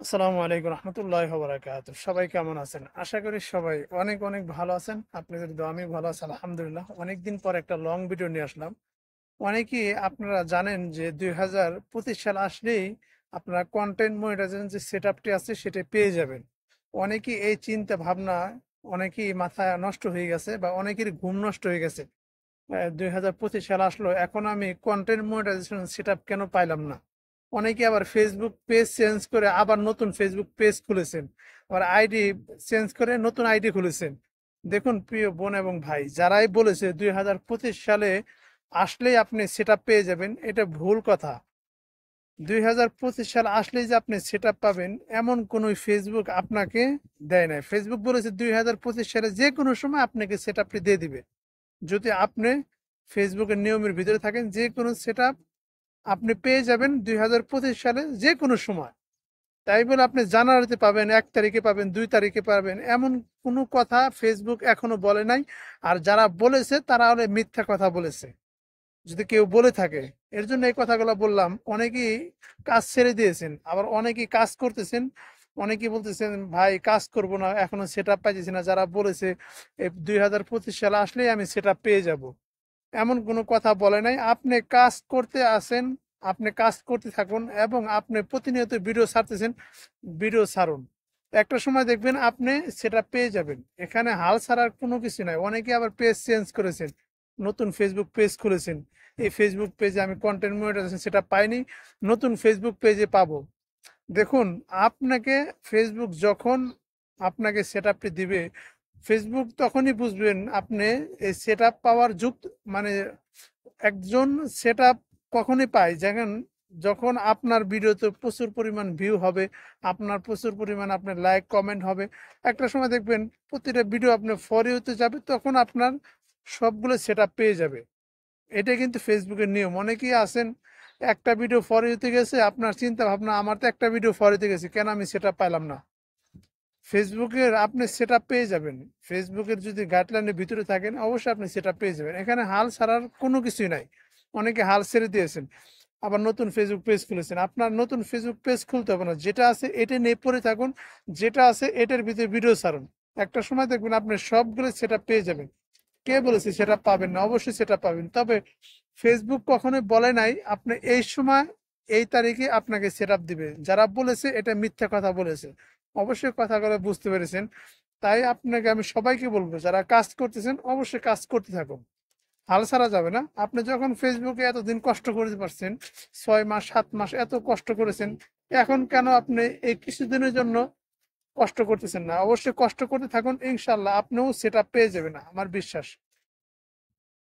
আসসালামু আলাইকুম রহমতুল্লাহ বারাকাতুহু। সবাই কেমন আছেন? আশা করি সবাই অনেক অনেক ভালো আছেন। আপনাদের দোয়া আমি ভালো আছি আলহামদুলিল্লাহ। অনেকদিন পর একটা লং ভিডিও নিয়ে আসলাম। অনেকেই আপনারা জানেন যে 2025 সাল আসলেই আপনারা কন্টেন্ট মনিটাইজেশন যে সেট আপটি আছে সেটা পেয়ে যাবেন। অনেকেই এই চিন্তা ভাবনা অনেকেই মাথায় নষ্ট হয়ে গেছে বা অনেকের ঘুম নষ্ট হয়ে গেছে। 2025 সাল আসলো, এখন আমি কন্টেন্ট মনিটাইজেশন সেট আপ কেন পাইলাম না? অনেকে আবার ফেসবুক পেজ চেঞ্জ করে আবার নতুন ফেসবুক পেজ খুলেছেন, আবার আইডি চেঞ্জ করে নতুন আইডি খুলেছেন। দেখুন প্রিয় বোন এবং ভাই, যারাই বলেছে 2025 সালে আসলেই আপনি সেট আপ পেয়ে যাবেন, এটা ভুল কথা। 2025 সাল আসলেই যে আপনি সেট আপ পাবেন এমন কোন ফেসবুক আপনাকে দেয় নাই। ফেসবুক বলেছে 2025 সালে যে কোনো সময় আপনাকে সেট আপটি দিয়ে দিবে, যদি আপনি ফেসবুকের নিয়মের ভিতরে থাকেন। যে কোনো সেট আপনি পেয়ে যাবেন 2025 সালে যে কোনো সময়। তাই বলে আপনি জানুয়ারিতে পাবেন, 1 তারিখে পাবেন, 2 তারিখে পাবেন, এমন কোনো কথা ফেসবুক এখনো বলে নাই। আর যারা বলেছে তারা হলে মিথ্যা কথা বলেছে, যদি কেউ বলে থাকে। এর জন্য এই কথাগুলো বললাম। অনেকেই কাজ ছেড়ে দিয়েছেন, আবার অনেকেই কাজ করতেছেন। অনেকেই বলতেছেন ভাই কাজ করব না, এখনো সেট আপ পাইতেছি না। যারা বলেছে এই 2025 সালে আসলেই আমি সেট আপ পেয়ে যাব, এমন কোনো কথা বলে নাই। আপনি কাজ করতে আসেন, আপনি কাজ করতে থাকুন এবং আপনি প্রতিনিয়ত ভিডিও ছাড়তেছেন, ভিডিও ছাড়ুন। একটা সময় দেখবেন আপনি সেটা পেয়ে যাবেন। এখানে হাল ছাড়ার কোনো কিছু নাই। অনেকে আবার পেজ চেঞ্জ করেছেন, নতুন ফেসবুক পেজ খুলেছেন। এই ফেসবুক পেজে আমি কন্টেন্ট মনিটাইজেশন সেটা পাইনি, নতুন ফেসবুক পেজে পাবো। দেখুন, আপনাকে ফেসবুক যখন আপনাকে সেট আপটি দিবে, ফেসবুক তখনই বুঝবেন আপনি এই সেট আপ পাওয়ার যুক্ত, মানে একজন সেট আপ কখনই পায় যখন যখন আপনার ভিডিওতে প্রচুর পরিমাণ ভিউ হবে, আপনার প্রচুর পরিমাণ আপনার লাইক কমেন্ট হবে। একটা সময় দেখবেন প্রতিটা ভিডিও আপনার ফর ইউতে যাবে, তখন আপনার সবগুলো সেট আপ পেয়ে যাবে। এটা কিন্তু ফেসবুকের নিয়ম। অনেকেই আছেন একটা ভিডিও ফর ইউতে গেছে, আপনার চিন্তা ভাবনা আমার তো একটা ভিডিও ফর ইউতে গেছে, কেন আমি সেটা পাইলাম না? ফেসবুকের আপনি সেট আপ পেয়ে যাবেন। ফেসবুকের যদি গাইডলাইনের ভিতরে থাকেন অবশ্যই আপনি সেটা পেয়ে যাবেন। এখানে হাল ছাড়ার কোনো কিছুই নাই। অনেকে হাল ছেড়ে দিয়েছেন, আবার নতুন ফেসবুক পেজ খুলেছেন। আপনার নতুন ফেসবুক পেজ খুলতে হবে না, যেটা আছে এটা নিয়ে পড়ে থাকুন, যেটা আছে এটার ভিতরে ভিডিও ছাড়ুন। একটা সময় দেখবেন আপনি সবগুলো সেটা পেয়ে যাবেন। কে বলেছে সেটা পাবেন না? অবশ্যই সেটা পাবেন। তবে ফেসবুক কখনোই বলে নাই আপনি এই সময় এই তারিখে আপনাকে সেট আপ দিবে। যারা বলেছে এটা মিথ্যা কথা বলেছে। অবশ্যই কথাগুলো বুঝতে পেরেছেন। তাই আপনাকে আমি সবাইকে বলবো, যারা কাজ করতেছেন অবশ্যই কাজ করতে থাকুন, হাল ছাড়া যাবে না। আপনি যখন ফেসবুকে এতদিন কষ্ট করতে পারছেন, 6 মাস 7 মাস এত কষ্ট করেছেন, এখন কেন আপনি এই কিছুদিনের জন্য কষ্ট করতেছেন না? অবশ্যই কষ্ট করতে থাকুন, ইনশাল্লাহ আপনিও সেটা পেয়ে যাবেন, আমার বিশ্বাস।